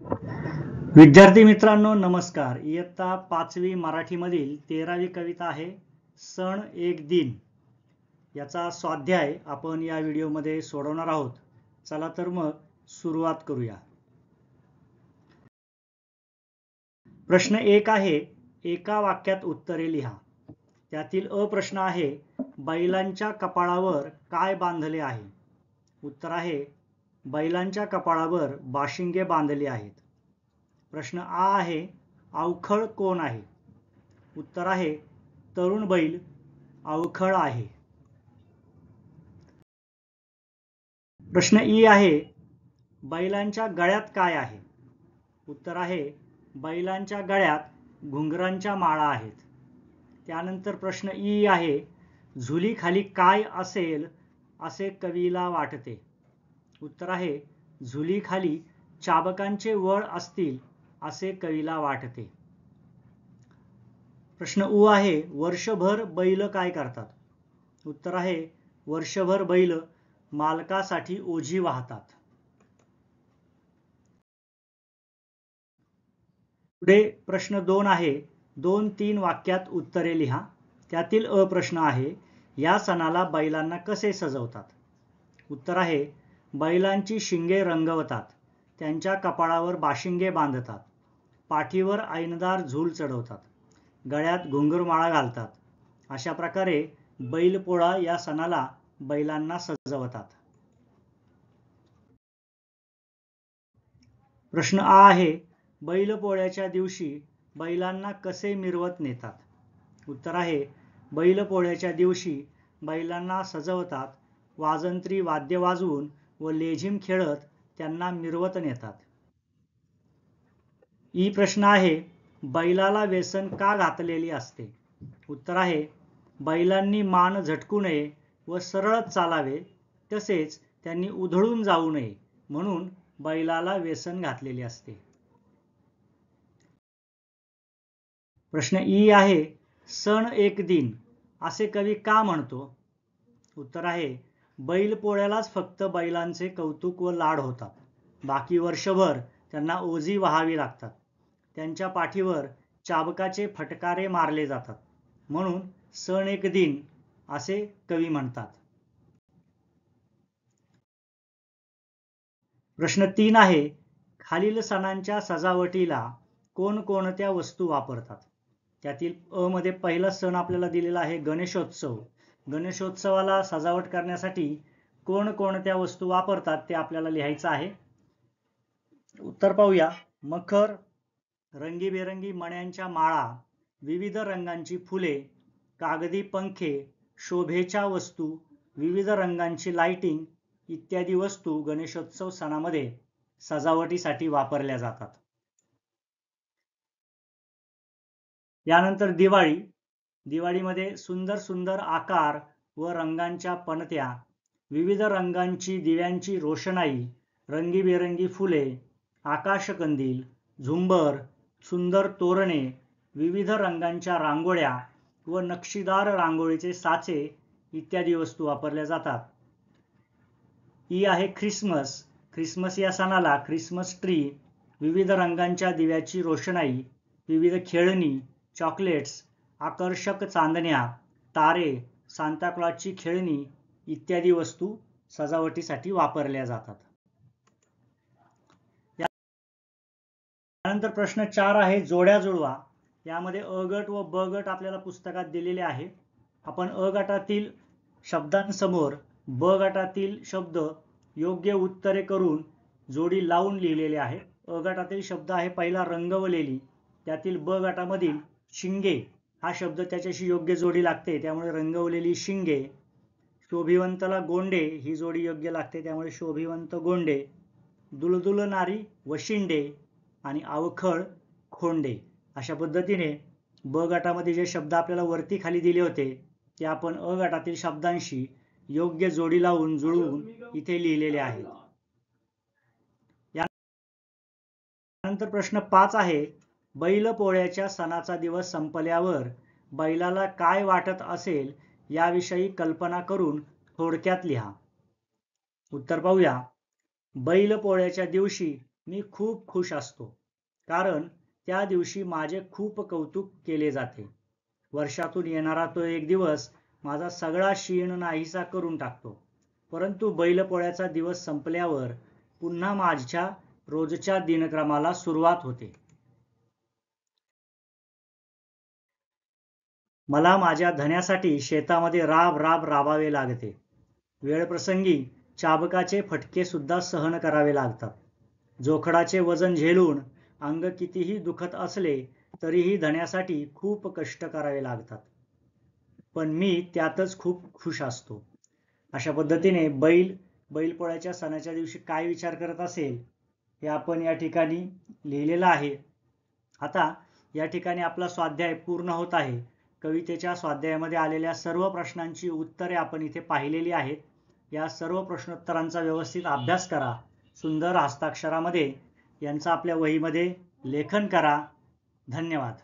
विद्यार्थी मित्रांनो नमस्कार। इयत्ता 5वी मराठीमधील 13वी कविता आहे सण एक दिन। याचा स्वाध्याय आपण या व्हिडिओमध्ये सोडवणार आहोत। चला तर मग सुरुवात करूया। प्रश्न 1 आहे, एका वाक्यात उत्तरे लिहा। त्यातील अ प्रश्न आहे, बैलांच्या कपाळावर काय बांधले आहे? उत्तर आहे, बैलांच्या कपाळावर बाशिंगे बांधले आहेत। प्रश्न आ आहे, अवखळ कोण आहे? उत्तर आहे, तरुण बैल अवखळ आहे। प्रश्न ई आहे, बैलांच्या गळ्यात काय आहे? उत्तर आहे, बैलांच्या गळ्यात घुंगरांच्या माळा आहेत। त्यानंतर प्रश्न ई आहे, झुलीखाली काय असेल असे कवीला वाटते? उत्तर आहे, झुलीखाली चाबकांचे वळ असतील असे कवीला वाटते। प्रश्न उ आहे, वर्षभर बैल काय करतात? उत्तर आहे, वर्षभर बैल मालकासाठी ओझी वाहतात। पुढे प्रश्न 2 आहे, 2-3 वाक्यात उत्तरे लिहा। त्यातील अ प्रश्न आहे, या सणाला बैलांना कसे सजवतात? उत्तर आहे, बैलांची शिंगे रंगवतात, त्यांच्या कपाळावर बाशिंगे बांधतात, पाठीवर ऐनदार झूल चढवतात, गळ्यात घुंगुरमाळा घालतात। अशा प्रकारे बैलपोळा या सणाला बैलांना सजवतात। प्रश्न आ आहे, बैलपोळ्याच्या दिवशी बैलांना कसे मिरवत नेतात? उत्तर आहे, बैलपोळ्याच्या दिवशी बैलांना सजवतात, वाजंत्री वाद्य वाजवून व लेझीम खेळत त्यांना मिरवत नेतात। ई प्रश्न आहे, बैलाला वेसन का घातलेली असते? उत्तर आहे, बैलांनी मान झटकू नये व सरळ चालावे, तसेच त्यांनी उधळून जाऊ नये म्हणून बैलाला वेसन घातलेली असते। प्रश्न ई आहे, सण एक दिन असे कवी का म्हणतो? उत्तर आहे, बैलपोळ्यालाच फक्त बैलांचे कौतुक व लाड होतात, बाकी वर्षभर त्यांना ओझी वहावी लागतात, त्यांच्या पाठीवर चाबकाचे फटकारे मारले जातात, म्हणून सण एक दिन असे कवी म्हणतात। प्रश्न 3 आहे, खालील सणांच्या सजावटीला कोणकोणत्या वस्तू वापरतात? त्यातील अ मध्ये पहिला सण आपल्याला दिलेला आहे गणेशोत्सव। गणेशोत्सवाला सजावट करण्यासाठी कोणकोणत्या वस्तू वापरतात ते आपल्याला लिहायचं आहे। उत्तर पाहूया, मखर, रंगीबेरंगी मण्यांच्या माळा, विविध रंगांची फुले, कागदी पंखे, शोभेच्या वस्तू, विविध रंगांची लाइटिंग इत्यादी वस्तू गणेशोत्सव सणामध्ये सजावटीसाठी वापरल्या जातात। यानंतर दिवाळी। दिवाळीमध्ये सुंदर सुंदर आकार व रंगांच्या पणत्या, विविध रंगांची दिव्यांची रोषणाई, रंगीबेरंगी फुले, आकाशकंदील, झुंबर, सुंदर तोरणे, विविध रंगांच्या रांगोळ्या व नक्षीदार रांगोळीचे साचे इत्यादी वस्तू वापरल्या जातात। ई आहे ख्रिसमस। ख्रिसमस या सणाला ख्रिसमस ट्री, विविध रंगांच्या दिव्याची रोषणाई, विविध खेळणी, चॉकलेट्स, आकर्षक चांदण्या, तारे, सांताक्लॉजची खेळणी इत्यादी वस्तू सजावटीसाठी वापरल्या जातात। यानंतर प्रश्न 4 आहे, जोड्या जुळवा। यामध्ये अ गट व ब गट आपल्याला पुस्तकात दिलेले आहे। आपण अ गटातील शब्दांसमोर ब गटातील शब्द योग्य उत्तरे करून जोडी लावून लिहिलेले आहे। अ गटातील शब्द आहे पहिला रंगवलेली, त्यातील ब गटामधील शिंगे हा शब्द त्याच्याशी योग्य जोडी लागते, त्यामुळे रंगवलेली शिंगे। शोभिवंतला गोंडे ही जोडी योग्य लागते, त्यामुळे शोभिवंत गोंडे। दुलदुलनारी वशिंडे आणि अवखळ खोंडे। अशा पद्धतीने ब गटामध्ये जे शब्द आपल्याला वरती खाली दिले होते ते आपण अ गटातील शब्दांशी योग्य जोडी लावून जुळवून इथे लिहिलेले आहेत। यानंतर प्रश्न 5 आहे, बैलपोळ्याच्या सणाचा दिवस संपल्यावर बैलाला काय वाटत असेल याविषयी कल्पना करून थोडक्यात लिहा। उत्तर पाहूया, बैलपोळ्याच्या दिवशी मी खूप खुश असतो, कारण त्या दिवशी माझे खूप कौतुक केले जाते. वर्षातून येणारा तो एक दिवस माझा सगळा शीण नाहीसा करून टाकतो. परंतु बैलपोळ्याचा दिवस संपल्यावर पुन्हा माझ्या रोजच्या दिनक्रमाला सुरुवात होते. मला माझ्या धन्यासाठी शेतामध्ये राबावे लागते. वेळप्रसंगी चाबकाचे फटके सुद्धा सहन करावे लागतात. जोखडाचे वजन झेलून अंग कितीही दुखत असले तरीही धन्यासाठी खूप कष्ट करावे लागतात. पण मी त्यातच खूप खुश असतो. अशा पद्धतीने बैलपोळ्याच्या सणाच्या दिवशी काय विचार करत असेल हे आपण या ठिकाणी लिहिलेलं आहे. आता या ठिकाणी आपला स्वाध्याय पूर्ण होत आहे. कवितेच्या स्वाध्यायामध्ये आलेल्या सर्व प्रश्नांची उत्तरे आपण इथे पाहिलेली आहेत. या सर्व प्रश्नोत्तरांचा व्यवस्थित अभ्यास करा. सुंदर हस्ताक्षरामध्ये यांचा आपल्या वहीमध्ये लेखन करा. धन्यवाद.